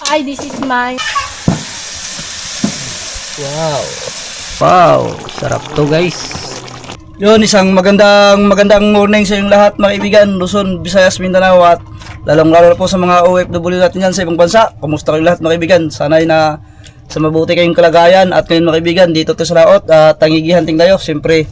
Hi, this is my... Wow. Wow, sarap to guys. Yun, isang magandang morning sa inyong lahat mga kaibigan, Luzon, Visayas, Mindanao at lalong-lalo po sa mga OFW natin yan sa ibang bansa. Kumusta kayong lahat mga kaibigan? Sana'y na sa mabuti kayong kalagayan at ngayon mga kaibigan, dito to sa laot at tangigihanting tayo. Siyempre,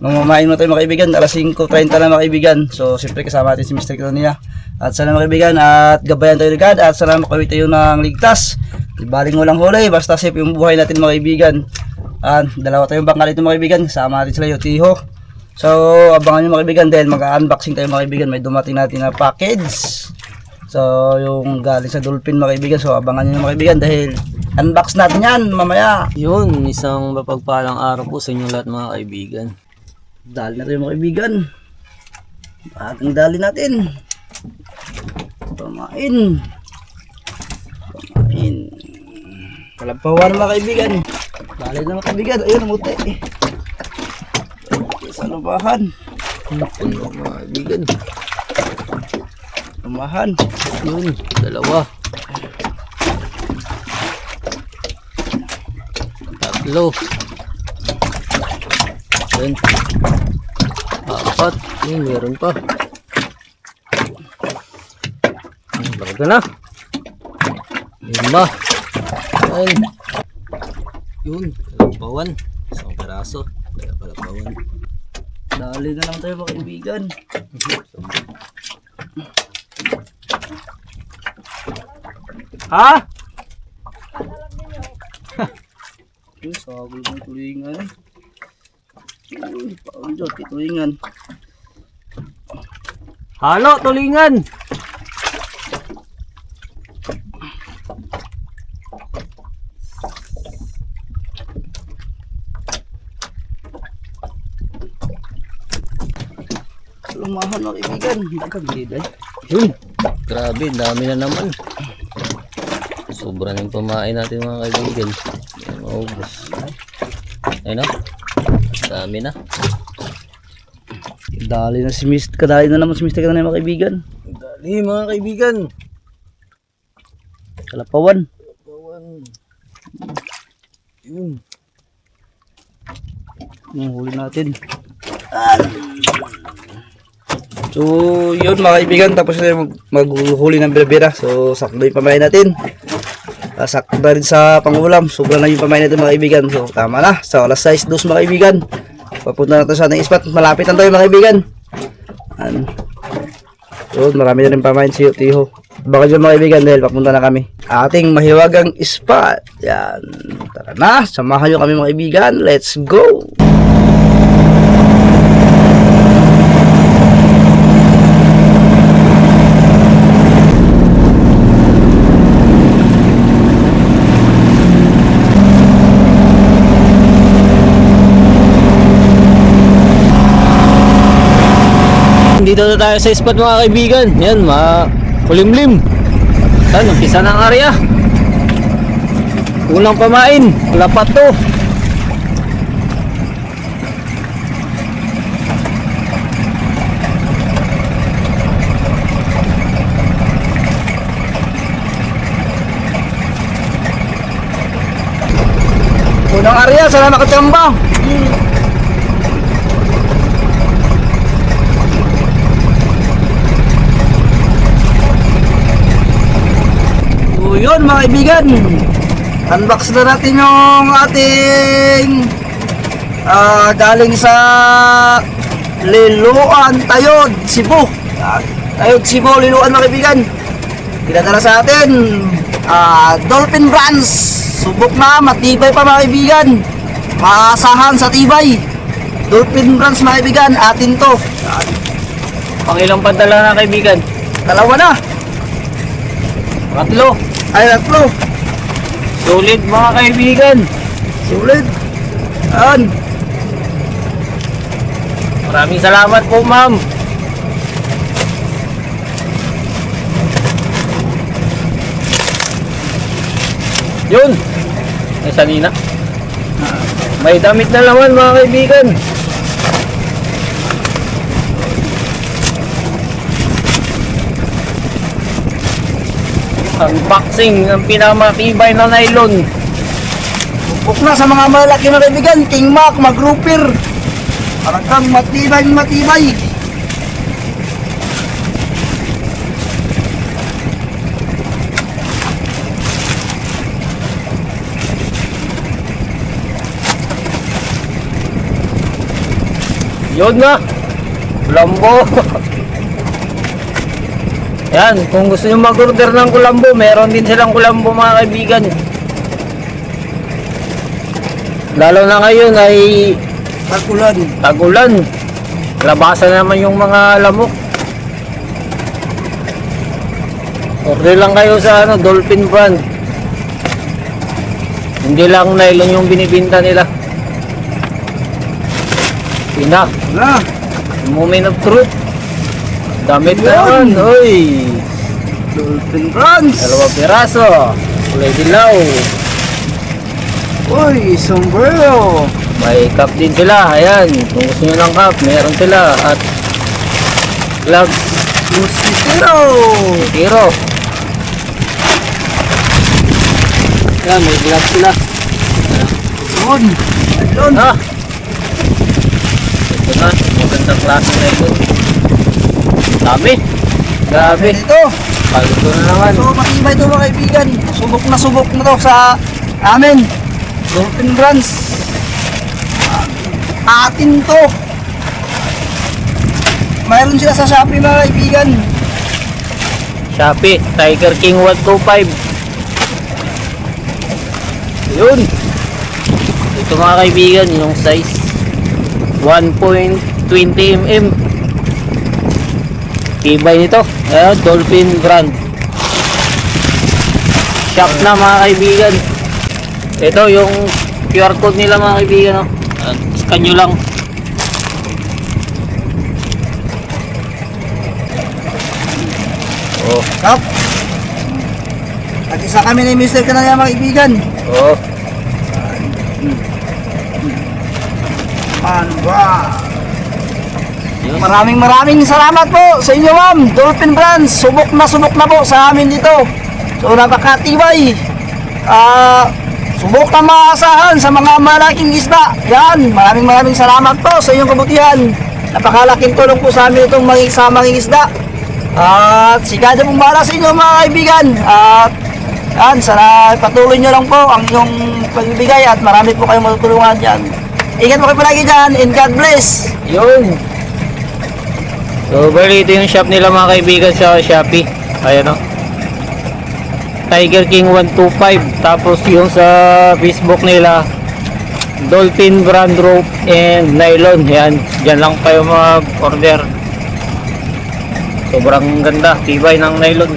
mamamain mo tayo mga kaibigan, alas 5:30 na mga kaibigan. So, siyempre kasama natin si Mr. Colonia. At sana mga kaibigan, at gabayan tayo agad at sana makawit tayo ng ligtas. Ibaling walang huli, basta safe yung buhay natin mga kaibigan. Dalawa tayong bangka dito mga kaibigan, sama natin sila yung Tiho. So abangan nyo mga kaibigan dahil mag-unboxing tayo mga kaibigan. May dumating natin na package, so yung galing sa Dolphin mga kaibigan. So abangan nyo mga kaibigan dahil unbox natin yan mamaya. Yun, isang mapagpalang araw po sa inyo lahat mga kaibigan. Dali na tayo mga kaibigan, bagang dali natin. Pamain kalampawan mga kaibigan. Dali na mga kaibigan, ayun muti sa lumahan. Puno mga kaibigan. Lumahan. Yun, dalawa. Tatlo. Yun. Apat. Yun, meron pa. Barga na. 5. Ayun. Yun, kalampawan. Isang peraso. Kaya kalampawan. Dali na lang tayo mga kaibigan. Ha? Yung sagol ng tulingan. Uy, paano dyan, tulingan. Halo, tulingan! Lumahan mga kaibigan. Dagang gilid ay. Yun, grabe, dami na naman. Sobra na yung pamain natin mga kaibigan. Yan, maubos. Ayun o, dami na. Dali na si Mr. Kadali na naman si Mr. Kadali mga kaibigan. Dali mga kaibigan. Kalapawan. Yun. Yung huli natin. So yun mga kaibigan, tapos na maghuli ng bira-bira. So sakto yung pamain natin. Sakto na rin sa pangulam. Sobra na yung pamain natin mga kaibigan. So tama na, sa alas 6 dos mga kaibigan. Papunta na ito sa ating spot. Malapit na tayo mga kaibigan. So marami na rin pamain si Tiho. Baka dyan mga kaibigan dahil papunta na kami ating mahiwagang spot. Yan, tara na, samahan nyo kami mga kaibigan. Let's go! Dito na tayo sa spot mga kaibigan. Yan, kulimlim. Yan, umpisa ng area. Unang pamain, wala pa to. Unang area, sana nakachamba. So yun mga kaibigan, unbox na natin yung ating galing sa Liloan, Tayod, Cebu. Tayod, Cebu, Liloan mga kaibigan. Pinadala sa atin Dolphin Brands. Subok na, matibay pa mga kaibigan. Maasahan sa tibay. Dolphin Brands mga kaibigan, atin to. Pangilang padala na kaibigan? Dalawa na. Tatlo. Ay, tatlo. Solid mga kaibigan. Sulit. Yan. Maraming salamat po ma'am. Yun. Ay sanina. May damit na naman mga kaibigan. Unboxing ng pinamatibay na nylon. Buk na sa mga malaki mga kaibigan, King Mac, mag-grouper. Talagang matibay. Yun na. Kulambo. Yan, kung gusto nyo mag-order ng kulambo, meron din silang kulambo mga kaibigan. Lalo na ngayon ay tagulan. Labasan naman yung mga lamok. Order lang kayo sa Dolphin brand. Hindi lang nylon yung binibinta nila. Ina. Na. Moment of truth. Damit naman. Uy. Dolphin Brands. 2 piraso. Kulay dilaw. Uy, sombrero. May cup din sila. Ayan. Kung gusto nyo ng cup, meron sila. At gloves. Mosquito. Tiro. Ayan, may gloves sila. Yun. Ayun. Ha? Ito na. Magandang klase na ito. Dami. Grabe. Ito. Palito na naman. So, matibay ito mga kaibigan. Subok na to sa amin. Dolphin Brands. Atin to. Mayroon sila sa Shopee mga kaibigan. Shopee, Tiger King 125. Yun. Ito mga kaibigan, yung size 1.20 mm. Tibay nito. Ayan, Dolphin brand. Shop na mga kaibigan. Ito yung QR code nila mga kaibigan. Oh. Scan nyo lang. Oh. Kap. At isa kami ni Mr. Kanaya mga kaibigan. Oh. Yun. Maraming salamat po sa inyo ma'am. Dolphin Brands. Subok na po sa amin dito. So napakatibay. Subok na maasahan sa mga malaking isda. Yan. Maraming salamat po sa inyong kabutihan. Napakalaking tulong po sa amin itong mga isda. At sigado pong bahala sa inyo mga kaibigan. At yan, sana patuloy nyo lang po ang inyong pagbibigay at marami po kayong matutulungan dyan. Ingat po kayo palagi dyan and God bless. Yun. So, bali ito yung shop nila mga kaibigan sa Shopee. Ayan o. Tiger King 125. Tapos yung sa Facebook nila, Dolphin Brand Rope and Nylon. Yan. Diyan lang kayo mag-order. Sobrang ganda. Tibay ng nylon.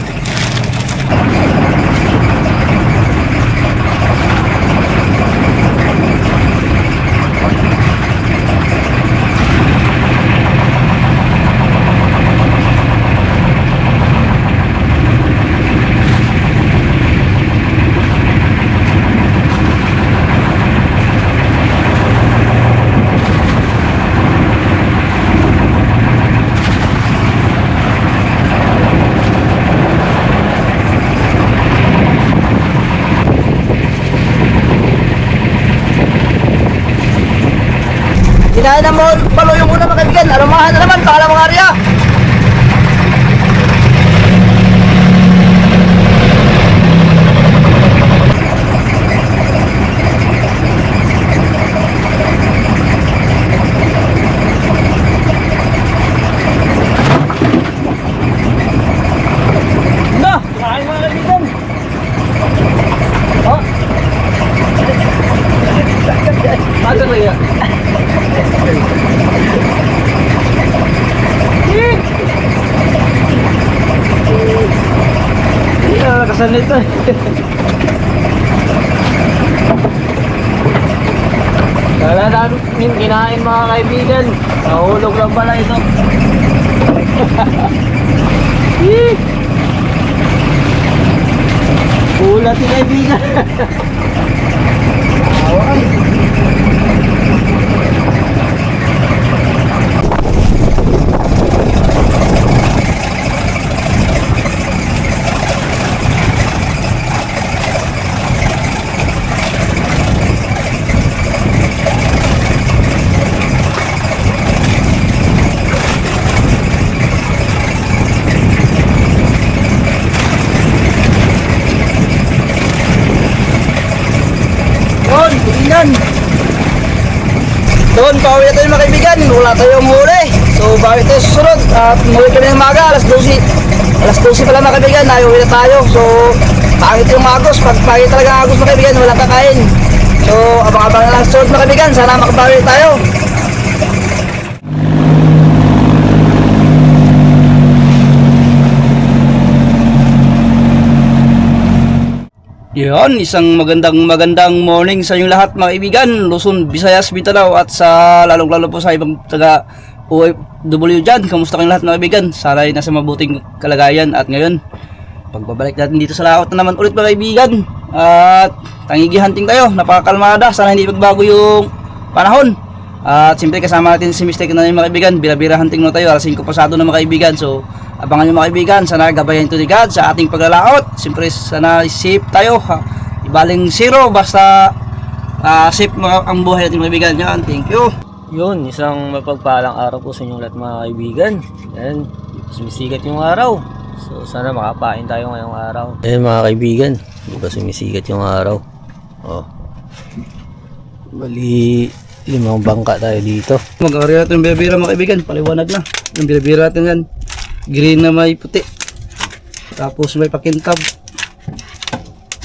Kinain na mo, paluyo muna mga kaibigan. Aromahan na naman, pakala mga area. Na! Kumain mga kaibigan! Oh! Ano na yan? Hindi na nakasan nito. Kala namin kinain mga kaibigan. Nahulog lang pala ito. Ulat si kaibigan. tulingan. Doon, pauwi na tayo mga kaibigan. Wala tayong huli. So, bawi tayo susunod. At umuwi kami ng maga, alas 12. Alas 12 pala mga kaibigan, nauwi na tayo. So, pangit yung agos. Pag pangit talaga ang agos mga kaibigan, wala kakain. So, abang-abang na lang susunod mga kaibigan. Sana makabawi tayo. Yan, isang magandang morning sa inyong lahat mga kaibigan, Luzon, Visayas, Mindanao at sa lalong-lalo po sa ibang taga OFW dyan. Kamusta kayong lahat mga kaibigan? Sana ay nasa mabuting kalagayan at ngayon pagbabalik natin dito sa laot na naman ulit mga kaibigan. At tangigi hunting tayo, napakakalmada, sana hindi magbago yung panahon. At siyempre kasama natin si Mr. na mga kaibigan, bira-bira hunting na tayo, alas 5 pasado na mga kaibigan. So abangan nyo mga kaibigan, sana gabayan ito ni God sa ating paglalaot. Siyempre sana safe tayo, ibaling zero, basta safe ang buhay natin mga kaibigan. Yan, thank you. Yun, isang mapagpalang araw po sa inyong lahat mga kaibigan. Yan, sumisigat yung araw. So sana makapain tayo ngayong araw. Ayan mga kaibigan, di ba sumisigat yung araw? Oh. Bali, 5 bangka tayo dito. Mag-area natin yung bira-bira mga kaibigan, paliwanag na. Yung bira-bira natin yan, green na may puti. Tapos may pakintab.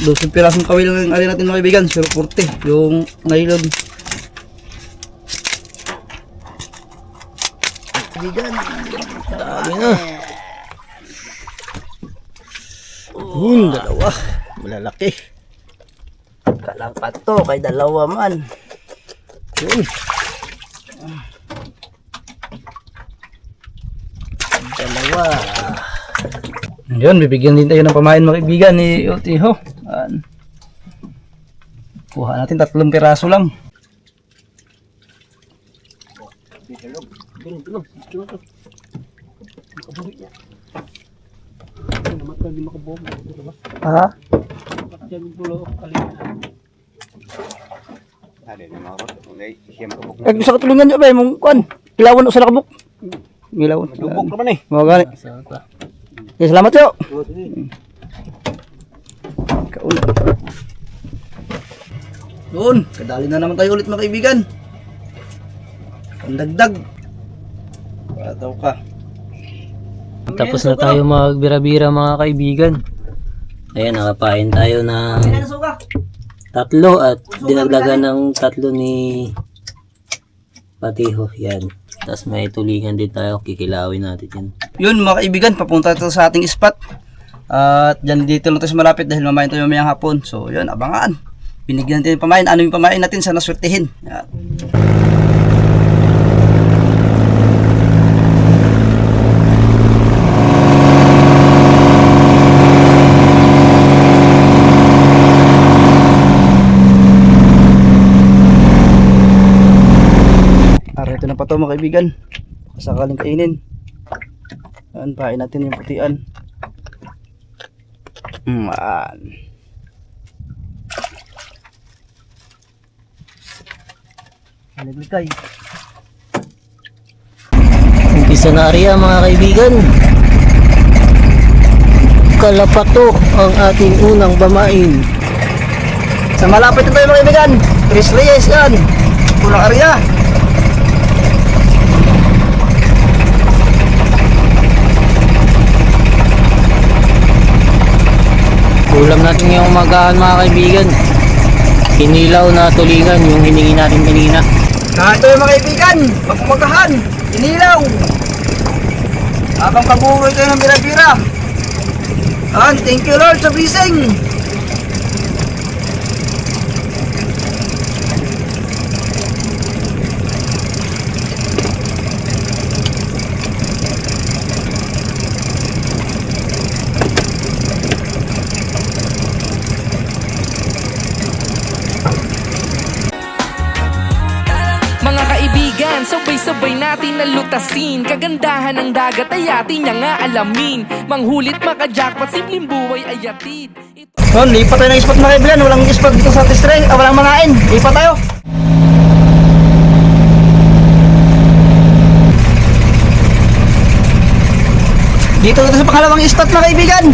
12 pirasong kawil ang area natin mga kaibigan, 0.40 yung nylon. Kaibigan, Dami na. Dalawa. Malalaki. kalapat to, kay dalawa man. Yun. Dalawa. Yun, bibigyan din tayo ng pamain mga kaibigan ni Utiho. Kuha natin 3 piraso lang. Ha? Eh, gusto ka tulungan nyo ba? Mong kuan. Ilawan o sa nakabuk. Ilawan. Lubok naman eh. Mga gani. Okay, salamat yo. Kauna. Doon, kadali na naman tayo ulit mga kaibigan. Pandagdag. Pataw ka. Tapos na tayo magbira-bira mga kaibigan. Ayan, nakapain tayo ng 3 at dinagdagan ng 3 ni Patiho. Yan. Tapos may tulingan din tayo, kikilawin natin yan. Yun mga kaibigan, papunta tayo sa ating spot. At dyan dito lang tayo sa malapit dahil mamayin tayo mamayang hapon. So yun, abangan. Binigyan natin yung pamain. Ano yung pamain natin? Sana swertihin. Yan. Ito na pa ito mga kaibigan, sakaling kainin. Ayan, pain natin yung putian. Aliglikay. Umpisa na area mga kaibigan. Kalapato ang ating unang bamain. Sa malapit na tayo mga kaibigan, Chris Reyes yan. Unang area. Ulam natin ngayong umagaan mga kaibigan. Kinilaw na tulingan yung hiningi natin kanina. Ito yung mga kaibigan, magpumagahan, inilaw. Habang kabuhay kayo ng bira-bira. Thank you Lord sa blessing. Sabay-sabay natin nalutasin. Kagandahan ng dagat ay atin niya nga alamin. Manghulit maka-jackpot, simpleng buhay ay atid. Lipat tayo ng spot mga kaibigan. Walang spot dito sa Tistreng. Walang mangain. Lipat tayo. Dito sa pangalawang spot mga kaibigan.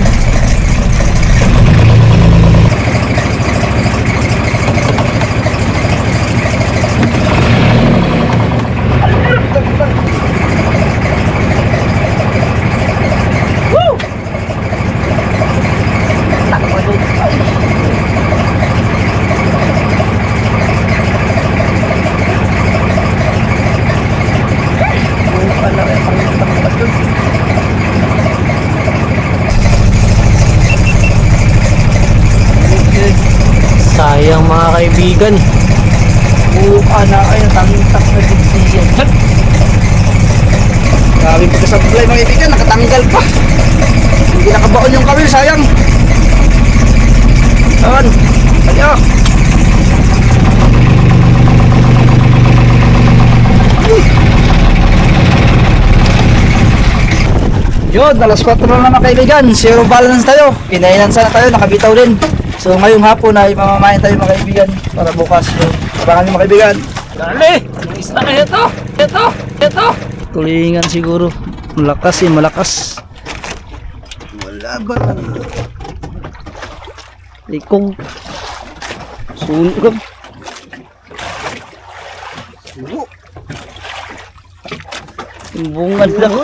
Sayang mga kaibigan. Na ay natangtak na digsiyan. Grabe pagkasablay mga kaibigan, nakatanggal pa. Hindi nakabaon yung kawil, sayang. Ayan, ayo. Yun, alas 4 na mga kaibigan, zero balance tayo. Pinainan sana tayo, nakabitaw din. So ngayong hapon ay mamamayan tayo mga kaibigan para bukas. So, abangan nyo mga kaibigan. Dali! Isda kayo to! Ito! Tulingan siguro. Malakas malakas. Wala ba? Likong. Sunog. Sunog. Timbungan na ko.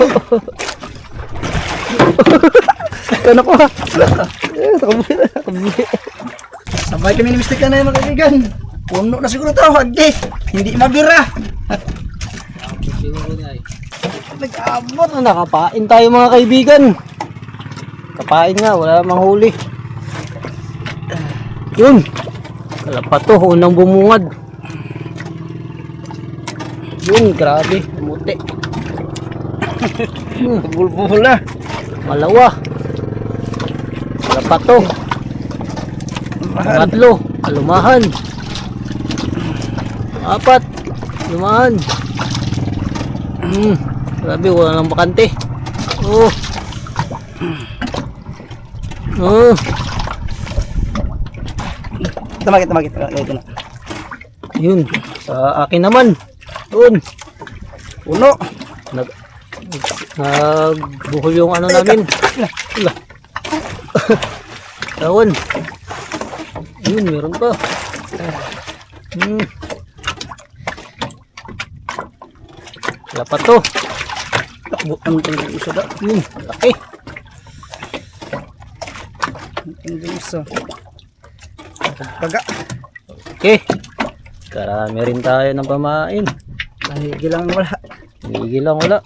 Kano ko ha? Takabuli. Sabay kami ni Mr. Kanay mga kaibigan. Puno na siguro ito. Hagdi. Hindi mabira. Nag-abot na nakapain tayo mga kaibigan. Kapain nga, wala namang huli. Yun. Wala pa to, unang bumungad. Yun, grabe. Muti. Bulbula. Malawa. Wala pa to. Tatlo. Lumahan. Apat. Lumahan. Grabe, wala nang bakante. Oh. Tamakit. Ito na. Yun. Sa akin naman. Yun. Puno. Nagbuhol yung ano namin. Tawon. Yun, meron pa. Wala pa to. Ang tingin isa da. Laki. Ang tingin isa. Pagka. Okay. Karami rin tayo ng pamain. Nahigil lang wala. Higil lang wala.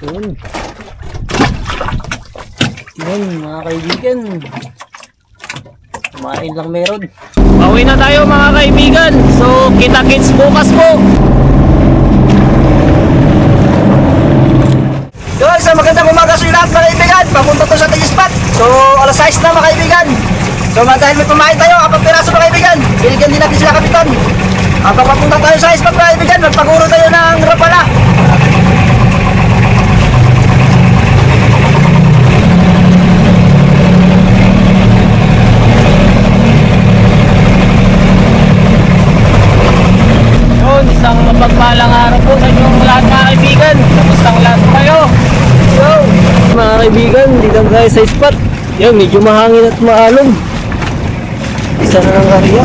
Yun. Yun mga kaibigan. Pamain lang meron. Pauwi na tayo mga kaibigan. So kita-kits bukas po. Yun, sa magandang umaga sa lahat mga kaibigan. Papunta to sa T-Spot. So, alas 6 na mga kaibigan. So, dahil may pamain tayo, kapag piraso mga kaibigan, binigyan din natin sila kapitan. Kapag papunta tayo sa T-Spot mga kaibigan, magpaguro tayo ng rapala. Yun, isang mapagpalang araw po sa inyong lahat mga kaibigan. Kamusta ang lahat kayo? Yo! Mga kaibigan, dito tayo sa spot. Yan, medyo mahangin at maalon. Isa na ng area.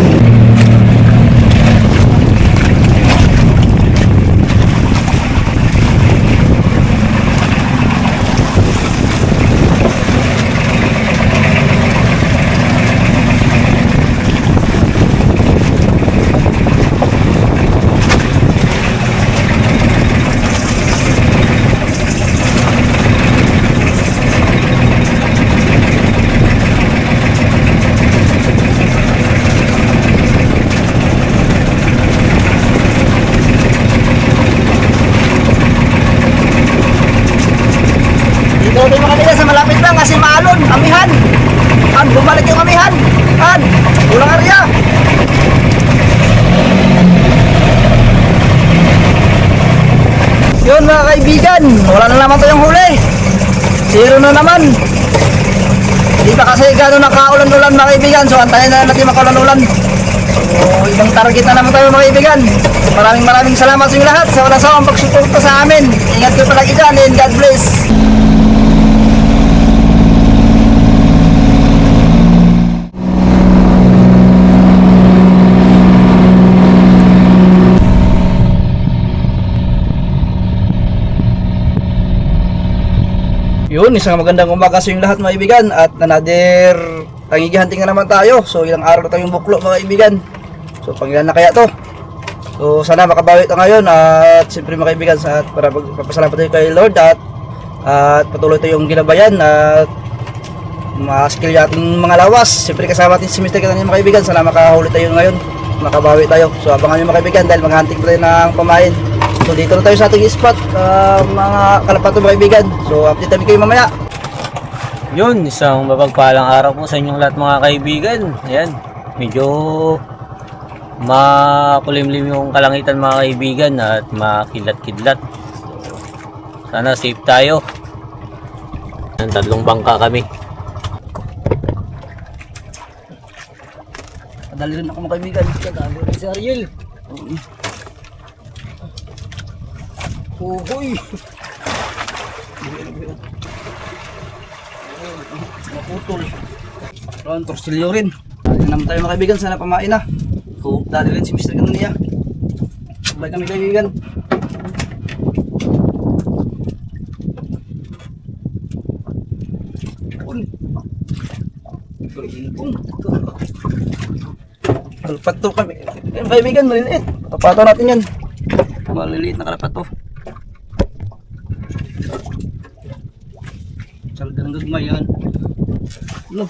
Dito tayo mga kaibigan sa malapit lang kasi maalon, amihan. Bumalik yung amihan. Ulang area. Yun mga kaibigan, wala na naman tayong huli. Zero na naman. Hindi pa kasi gano'n nakaulan-ulan mga kaibigan. So antayin na natin makaulan-ulan. So ibang target na naman tayo mga kaibigan. Maraming salamat sa inyo lahat sa walang sawang pagsuporta sa amin. Ingat kayo palagi dyan and God bless. Yun, isang magandang umaga sa inyong lahat mga kaibigan. At another pangigihanting na naman tayo. So ilang araw na tayong buklo mga kaibigan. So pangilan na kaya to. So sana makabawi ito ngayon. At siyempre mga kaibigan, para magpapasalamat tayo kay Lord. At patuloy tayong ginabayan. At Maskill ating mga lawas. Siyempre kasama natin si Mr. Katan mga kaibigan. Sana makahuli tayo ngayon. Makabawi tayo. So abangan nyo mga kaibigan dahil maghahunting tayo ng pamain. So dito na tayo sa ating spot, mga kalapato mga kaibigan. So update tayo kayo mamaya. Yun, isang mapagpalang araw po sa inyong lahat mga kaibigan. Ayan, medyo makulimlim yung kalangitan mga kaibigan at makilat-kidlat. Sana safe tayo. Ang tatlong bangka kami. Kadali rin ako mga kaibigan. Kadali rin si Ariel. Uy! Maputol. Ron, torsilyo rin. Dali naman tayo mga kaibigan. Sana pamain na. Dali rin si Mr. Kananiya. Sabay kami kaibigan. Kalpat to kami. Ayun, kaibigan, maliliit. Papato natin yan. Maliliit na kalpat to. Salga ng gagmay yan. Ano?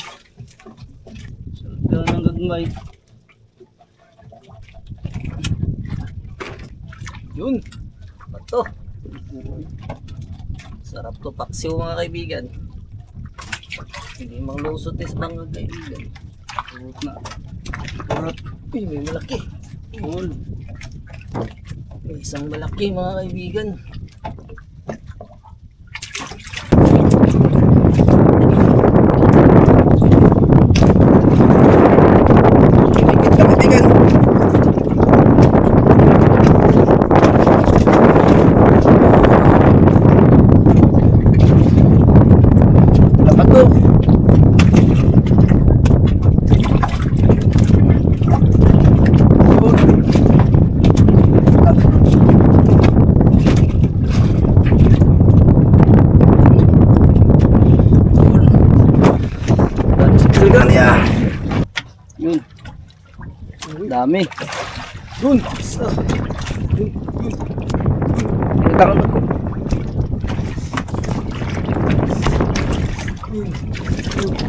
Salga ng gagmay. Yun. Pato. Sarap to paksiw mga kaibigan. Hindi manglusot is mga kaibigan. Urot na. Urot. Uy, may malaki. Cool. May isang malaki mga kaibigan. Ikit ka kaibigan. Dapat to. Yun. Ang dami. Yun. Isa. Yun. Yun. Ang takot ko. Yun. Yun.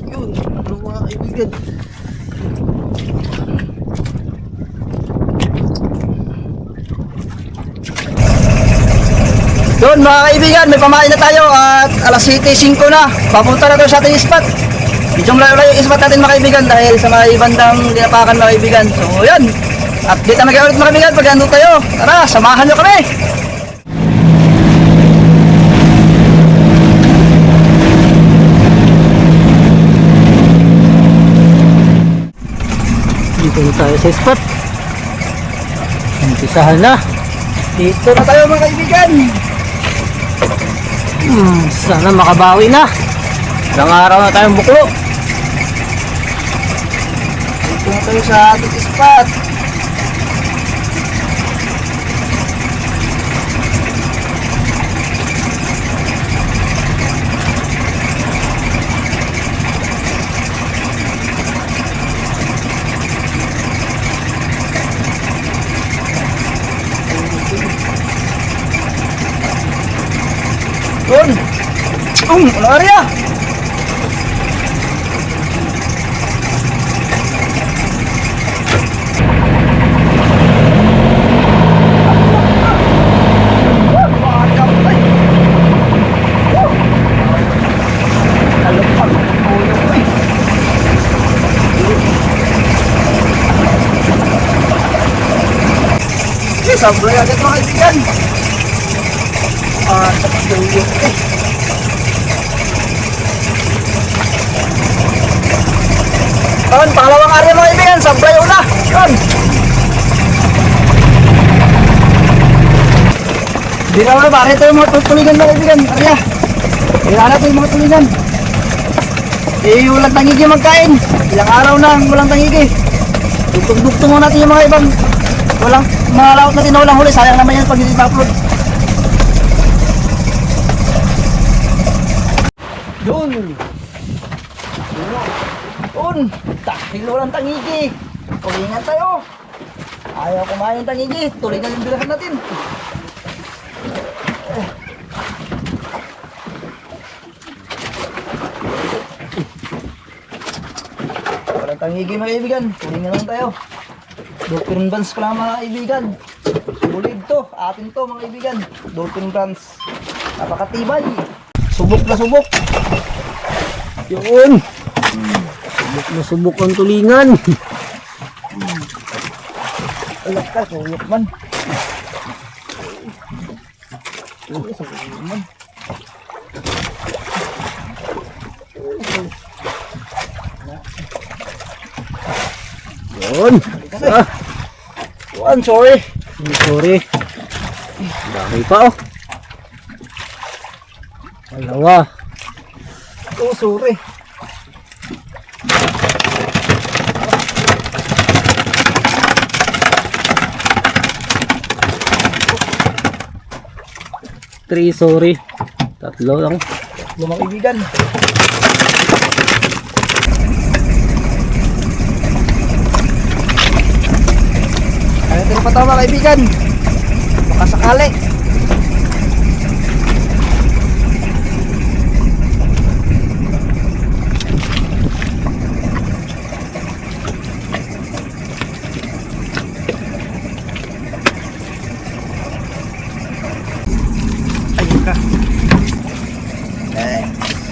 Yun. Ano mga kaibigan? Yun mga kaibigan, may pamain na tayo at alas 7:05 na. Papunta na tayo sa ating spot. Medyo malayo yung spot natin mga kaibigan dahil sa mga ibandang dinapakan mga kaibigan. So yan, update na ulit mga kaibigan pag nandun tayo. Tara, samahan nyo kami! Dito na tayo sa spot. Umpisahan na. Dito na tayo mga kaibigan. Sana makabawi na. Ilang araw na tayong buklo. Dito na tayo sa ating spot. Yun! Ano area? Sablay agad mga kaibigan. Tapos yung Kawan, pangalawang area mga kaibigan, sablay una. Yun. Hindi na wala, bakit tayo mga tuligan mga kaibigan. Area. Kailangan natin yung mga tuligan. Walang tangigi magkain. Ilang araw na walang tangigi. Dugtong-dugtong mo natin yung mga ibang walang mga laot natin na walang huli. Sayang naman yan pag hindi ma-upload. Yun. Yun. Dahil walang tangigi. Tulingan tayo. Ayaw kumain ng tangigi. Tulingan yung bilahan natin. Walang tangigi mga kaibigan. Tuloy na lang tayo. Dolphin Brands pa lang mga kaibigan. Bulid to. Atin to mga kaibigan. Dolphin Brands. Napakatibay. Subok na subok. Yun. Subok na subok ang tulingan. Alak ka. Suyok man. Suyok man. Yun. Sorry. Sorry. Dami pa oh. Dalawa. Oh, sorry. Three, sorry. Tatlo lang. Mga kaibigan. Ayaw tayo pa mga kaibigan. Baka sakali. Ayun ka.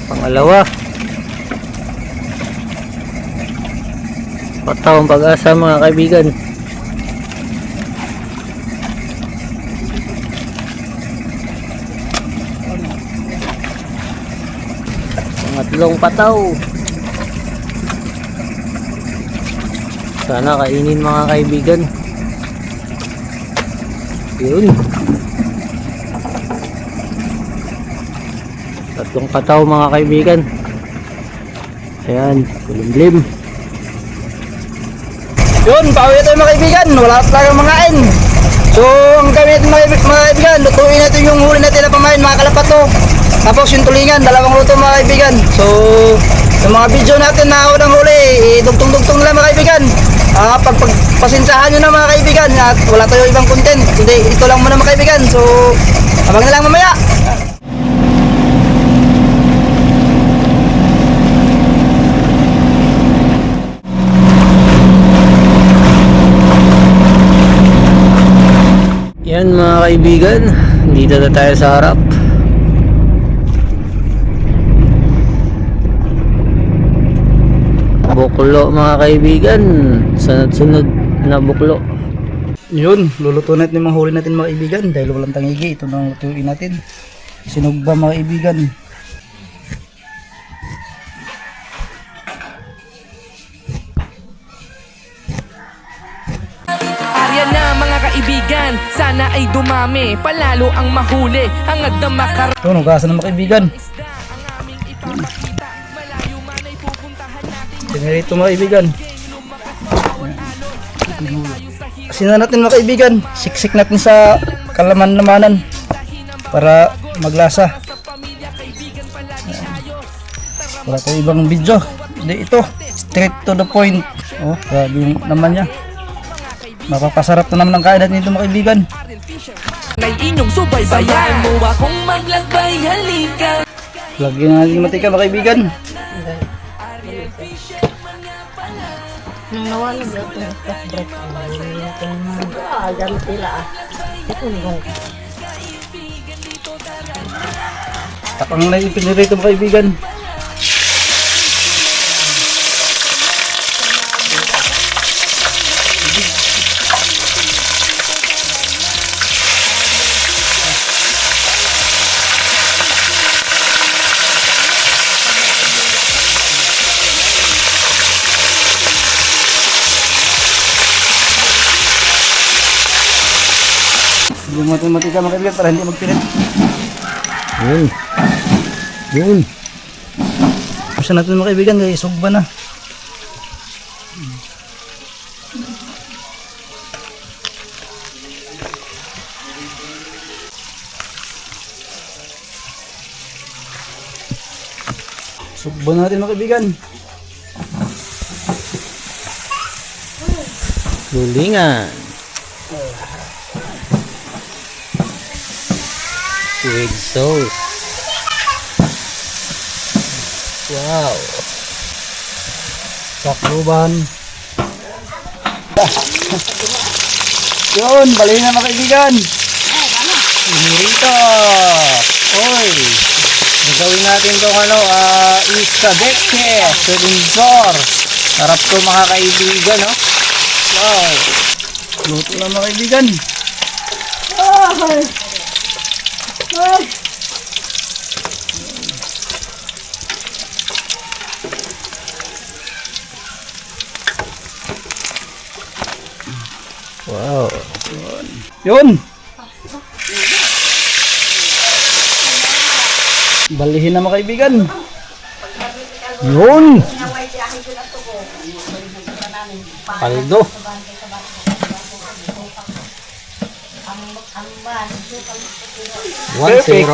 Pangalawa. Patawang pag-asa mga kaibigan. Pangatlong pataw. Sana kainin mga kaibigan. Yun. Tatlong pataw mga kaibigan. Ayan, kulimlim. Yun, pauwi tayo mga kaibigan. Wala talagang mga kain. So, ang gawin natin mga kaibigan, lutuin natin yung huli natin na pamain, mga kalapato. Tapos yung tulingan, dalawang luto mga kaibigan. So, yung mga video natin na unang huli, dugtong-dugtong lang mga kaibigan. Pagpasinsahan nyo na mga kaibigan at wala tayo ibang content. Hindi, ito lang muna mga kaibigan. So, abang na lang mamaya. Yan mga kaibigan, dito na tayo sa harap. Buklo mga kaibigan, sunod-sunod na buklo. Yun, luluto natin yung mga huli natin mga kaibigan. Dahil walang tangigi, ito na lutuin natin. Sinugba mga kaibigan. Arya na mga kaibigan, sana ay dumami, palalo ang mahuli, hangad na makarami. Yun, hugasan na mga kaibigan. Isda ang aming ipapakita, malayo man ay pupuntahan natin. Generate mga kaibigan. Lumakas bawal alon, tayo sa hirap. Asin na natin mga kaibigan. Siksik natin sa kalaman-lamanan para maglasa. Sa pamilya, kaibigan palagi ayos. Wala tayo ibang video. Hindi, ito. Straight to the point. Oh, grabe yung naman niya. Mapapasarap na naman ang kain natin ito mga kaibigan. Ngay inyong subaybayan mo akong maglakbay, halika. Lagyan na natin yung matika mga kaibigan. Nang nawala ba ito ng stock break? Gamit nila Ito nung Tapang na yung pinirito mga kaibigan. Yung matika mga kaibigan para hindi magpilit. Yun. Yun. Gusto natin mga kaibigan, kaya isugba na. Sugba natin mga kaibigan. Lulingan. With sauce. Wow. Sakluban. Yun, balihin na mga kaibigan. Inurita. Oy. Gagawin natin itong isadeche. Selinzor. Sarap to mga kaibigan, no? Wow. Luto na mga kaibigan. Ay. Ay. Wow. Yun. Balihin na mga kaibigan. Yun. Paldo. 1-0.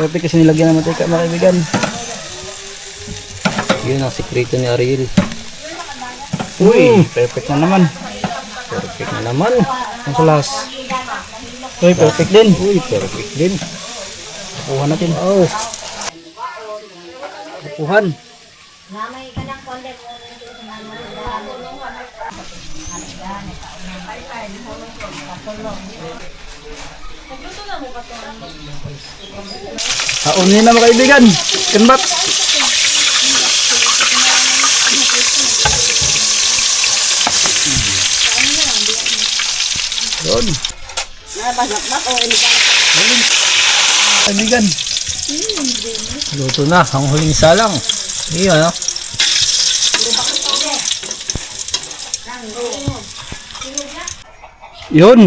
Perfect kasi nilagyan ng mantika mga kaibigan. Yun ang sikreto ni Ariel. Uy, perfect na naman. Perfect na naman. Ang salas. Uy, perfect din. Uy, perfect din. Kuha natin. Oh. Kuhan. Kaunin na mga kaibigan. Kanbat. Yun. Kaibigan. Luto na. Ang huling salang. Iyon, no? Yun.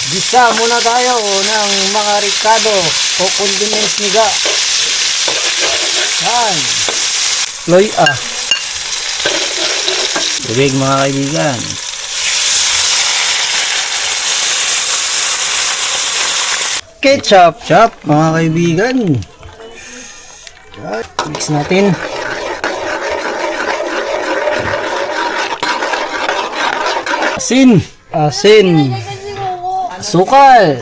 Gisa muna tayo ng mga ricado o condiments niga. Yan. Loy Tubig mga kaibigan. Ketchup. Chop mga kaibigan. Mix natin. Asin. Asin. Sukal.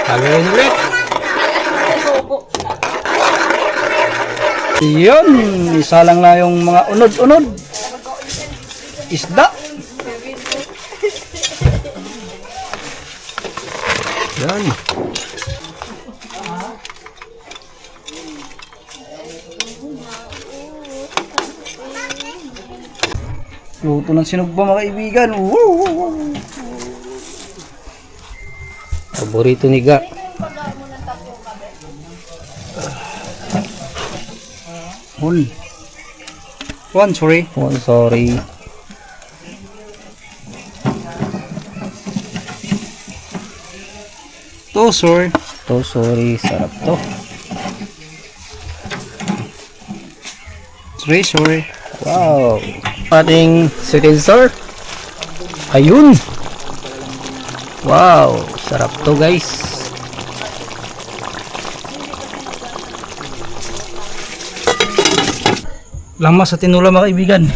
Haluin ulit. Yun. Isa lang na yung mga unod-unod. Isda. Yan. Luto ng sinugba mga kaibigan. Woo! Paborito ni Ga. One, sorry. Oh, sorry. Two, sorry. To, sorry. Sarap to. Three, sorry. Wow. Ating selencer. Ayun. Wow. Sarap to guys. Lamas sa tinula mga kaibigan.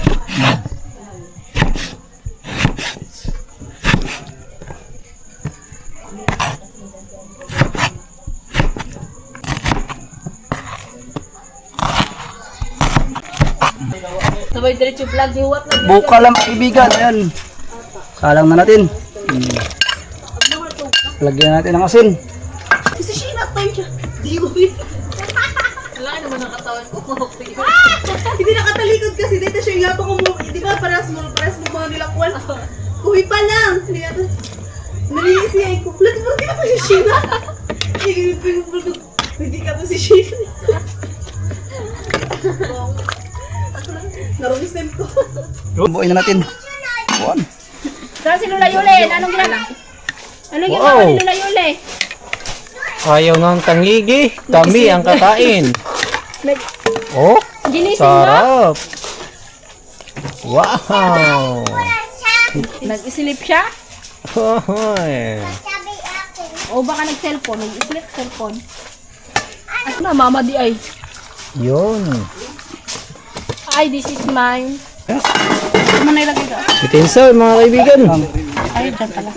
Sabay diretso vlog hiwat na. Buka lang mga kaibigan. Ayan. Salang na natin. Lagyan natin ng asin. Kasi siya time siya. Di mo. Wala naman ang katawan ko. Hindi nakatalikod kasi dito siya yung lato ko mo. Di ba paras mo mga nilakwan. Uwi pa lang. Hindi ka to. Nalinis niya ako. Lato mo hindi ka to si Sheena. Hindi ka to si Sheena. Narumisan ko. Buuin na natin. One. Saan si Lula Yule? Anong ginagawa? Anong ginagawa ni Lula Yule? Ayaw ng tangigi. Kami ang kakain. Oh. Ginising mo? Sarap. Wow. Nag-islip siya? Hoy. O baka nag-cellphone. Nag-islip cellphone. At na, mama di ay. Yun. Ay, this is mine. Utensil mga kaibigan. Ay, dyan pala.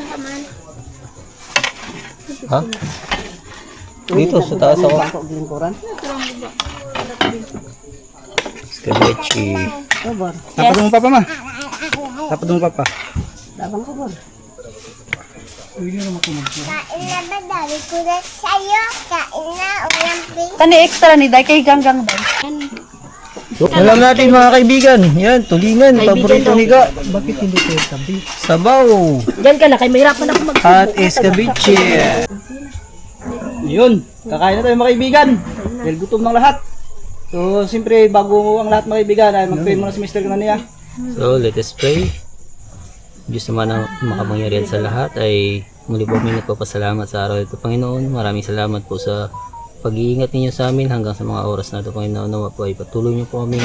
Ha? Dito sa taas ako. Escabeche. Dapat mo papa ma. Dapat mo papa. Kain na ba dali ko na sa'yo? Kain na, walang plate. Tani extra ni Day, kay ganggang Day. Alam natin mga kaibigan. Yan, tulingan. Paborito ni Ga. Bakit hindi kayo tabi? Sabaw. Diyan ka na, kay mahirapan ako mag- At escabeche. Yun, kakain na tayo mga kaibigan. Dahil gutom ng lahat. So, siyempre, bago ang lahat mga kaibigan, ay mag-pray muna si Mr. Kanania. So, let us pray. Diyos naman ang makapangyarihan sa lahat ay muli po kami nagpapasalamat sa araw ito, Panginoon. Maraming salamat po sa pag-iingat ninyo sa amin hanggang sa mga oras na ito, Panginoon. Nawa po ay patuloy niyo po kami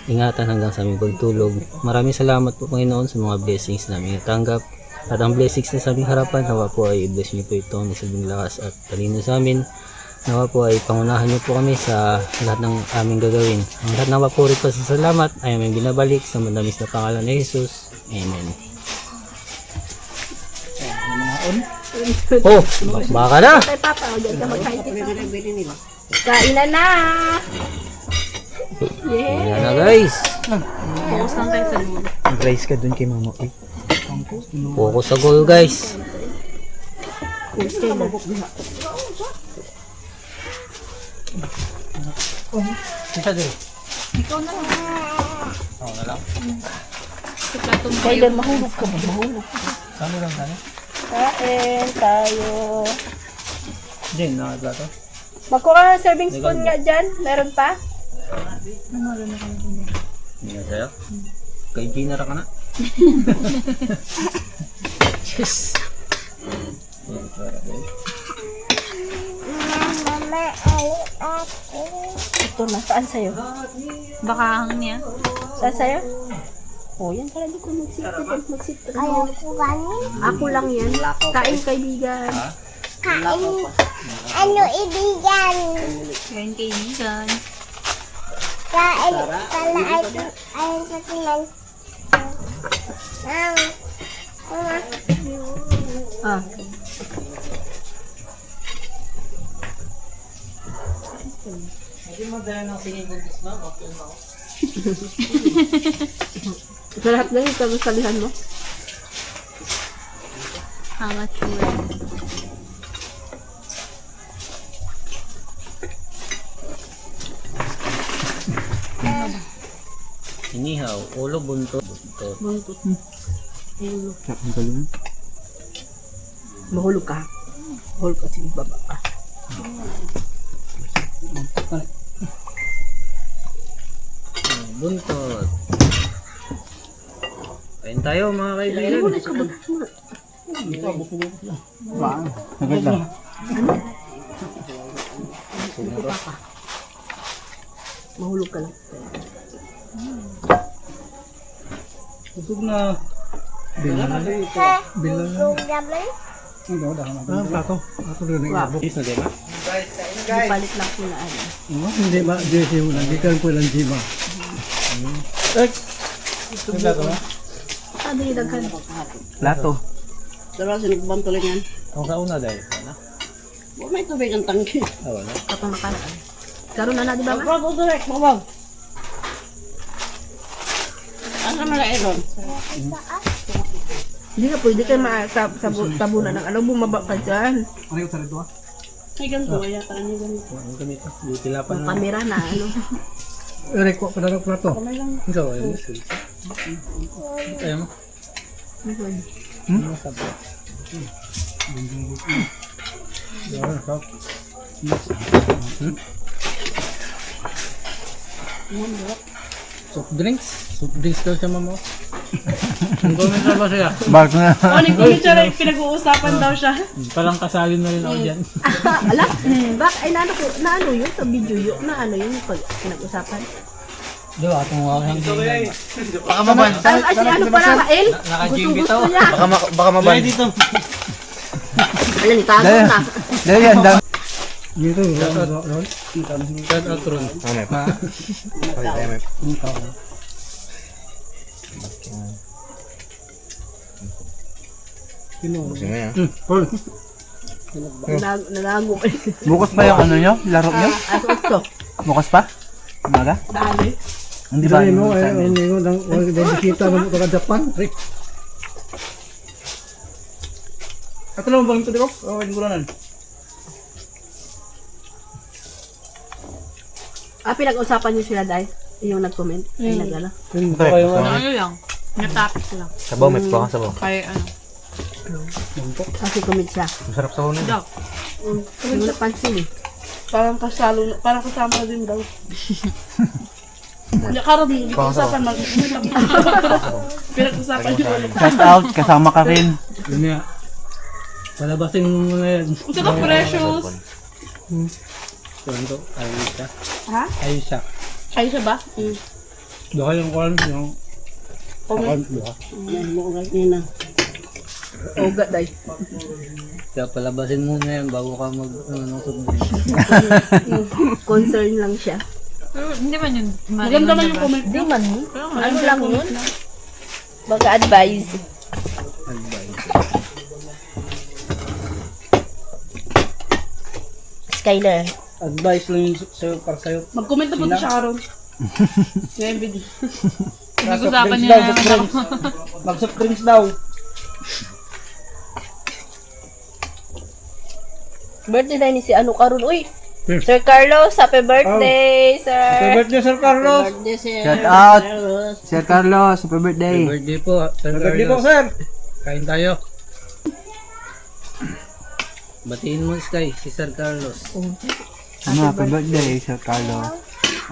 ingatan hanggang sa aming pagtulog. Maraming salamat po, Panginoon, sa mga blessings na aming natanggap. At ang blessings na sa aming harapan, nawa po ay i-bless niyo po ito ng silbing lakas at talino sa amin. Nawa po ay pangunahan niyo po kami sa lahat ng aming gagawin. Ang lahat nawa po rin pa sa salamat ay aming binabalik sa madamis na pangalan ni Jesus. Amen. Oh, baka na. Kay Papa, o dyan ka magkain. Kain na na! Ayan na guys. Focus lang tayo sa lulo. Mag-rice ka dun kay mama. Focus sa goal guys. Focus kayo na. Kailan mahulog ka ba? Mahulog ka. Kain tayo. Diyan, nakaplato. Magkuha ka ng serving spoon nga dyan. Meron pa? Hindi na sa'yo. Kay Gina ka na. Yes. Mama, ay ako. Ito na. Saan sa'yo? Baka niya. Saan sa'yo? Oh, yan pala. Di ko magsip. Ayaw ko ganin. Ako lang yan. Kain kaibigan. Kain. Ano ibigan? Kain kaibigan. Kain. Kala ay sa tinan. Ah. Sa lahat na yun, salihan mo. Amateur. Inihaw, ulo, buntot. Buntot. Mahulog ka. Mahulog ka, sige, baba ka. Buntot. Kain tayo mga kaibigan. Agad lang. Mahulog ka lang. Busog na. Bilang na. Gugabay. Plato. Plato rin. Ipalit lang ko na ano. Hindi ba? Hindi mo lang. Gikan ko lang di ba? Sabi ni Dagkan. Plato. Pero sinugban tuloy yan. Ang kauna dahil. May tubig ang tangki. Katong nakaan. Karoon na na, di ba ma? Bago direct, babaw. Asa malaki ron? Hindi ka pwede kayo tabunan ng ano, bumaba ka dyan. Ano yung sarito ah? Ay ganito, kaya parang yung ganito. Ang ganito. Di tilapan Yung camera na ano. Erek ko pa na plato. Ikaw ayun. Ayun mo. Soft drinks? Soft drinks daw siya mama. Ang comment na ba siya? Bark na. O, nag-picture pinag-uusapan daw siya. Parang kasali na rin ako dyan. Ala, bak, ay na ano yun, sa video yun, na ano yun, pag pinag-usapan. Di ba? Tumuha ko siyang game. Baka maban. Ay, si ano pala, Rael? Naka-gym Gusto niya. Baka maban. Dito. Alam, itago na. Dahil yan. Dito. Shout out Ron. Nalago pa. Bukas pa yung ano nyo? Laro nyo? Aso. Bukas pa? Umaga? Dali. Hindi ba? Bisita mo ito ka Japan. Ato naman bang ito di ko? Oo, hindi ko lang. Pinag-usapan niyo sila dahil yung nag-comment. Ay, nag-ala. Ano lang? Natapos lang. Sabaw, may pa sabaw. Kaya ano? Kasi comment siya. Masarap sabaw na. Daw. Yung napansin eh. Parang kasama din daw. Karoon, pinag-usapan pinag-usapan yun. Shout out, kasama ka rin. Yun nga. Palabasin mo na yan. Ito ka precious. Ito, Aisha. Ha? Aisha. Ay siya ba? Doha yung kwan, yung... Akon, doha. Oga dahil. Kaya palabasin mo na yan bago ka mag-nusog. Concern lang siya. Hindi man yun. Maganda man yung comment. Hindi man. Ano lang yun? Baga advise. Skyler. Advice lang yun sa'yo, para sa'yo. Mag-comment na po siya karoon. Ngayon video. Pinag-usapan niya na. Mag-soft drinks daw. Birthday na ni si ano karon. Uy! Sir Carlos, happy birthday, sir! Happy birthday, Sir Carlos! Birthday, sir! Shout out! Sir Carlos, happy birthday! Happy birthday po, Sir Carlos. Happy birthday po, sir! Kain tayo. Batiin mo, Sky, si Sir Carlos. Happy birthday, Sir Carlos.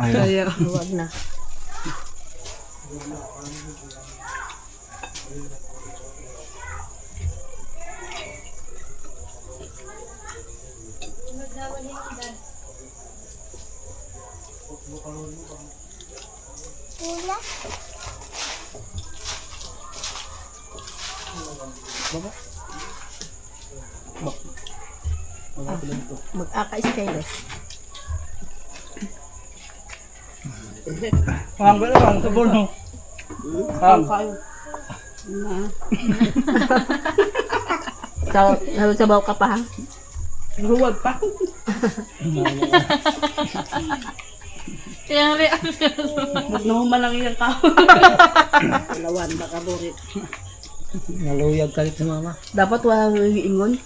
Ayun. Huwag na. Pula. Mag-aka-Skyler. Panganggal lang, sa bono. Sabaw ka pa ha? Huwag pa. Kaya rin. Magnahuman lang yung tao. Lawan, baka burit. Naluyag kalit si mama. Dapat walang iingon.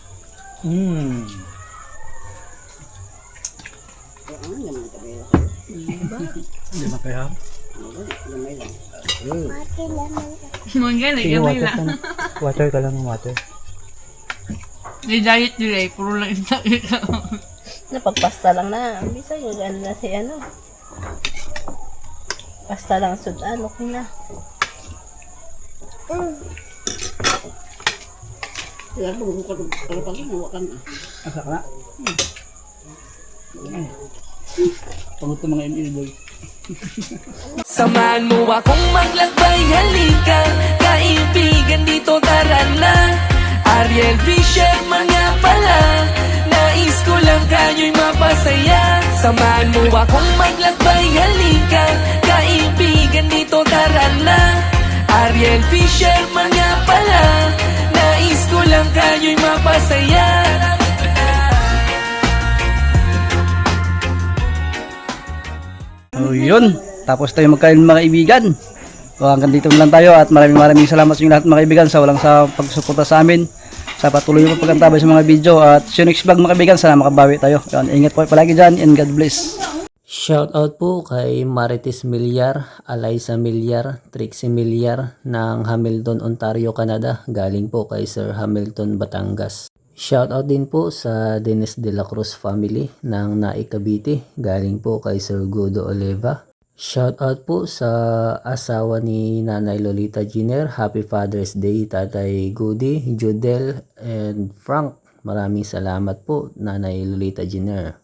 Hindi ba kaya? Mati naman. Mungkin gamay lang. Water ka lang, water. May diet nila eh. Puro lang isda. Napagpasta lang na. Bisa yung ano na si ano. Pasta lang sudan. Okay na. Asa ka na? Pangot ng mga ML boy. Samahan mo akong maglakbay, halika kaibigan, dito tara na. Ariel Fisher, mga pala, nais ko lang kayo'y mapasaya. Samahan mo akong maglakbay, halika kaibigan, dito tara na. Ariel Fisher, mga pala, nais ko lang kayo'y mapasaya. So yun, tapos tayo magkain mga kaibigan. So hanggang dito lang tayo at maraming salamat sa inyo lahat mga kaibigan sa walang sa pagsuporta sa amin, sa patuloy mo pagkantabay sa mga video, at sa next vlog mga kaibigan sana makabawi tayo. Yan, ingat po palagi dyan and God bless. Shout out po kay Marites Milyar, Alaysa Milyar, Trixie Milyar ng Hamilton, Ontario, Canada. Galing po kay Sir Hamilton, Batangas. Shout out din po sa Dennis de la Cruz family ng Naik, Cavite. Galing po kay Sir Gudo Oliva. Shout out po sa asawa ni Nanay Lolita Jenner. Happy Father's Day, Tatay Goody, Judel, and Frank. Maraming salamat po, Nanay Lolita Jenner.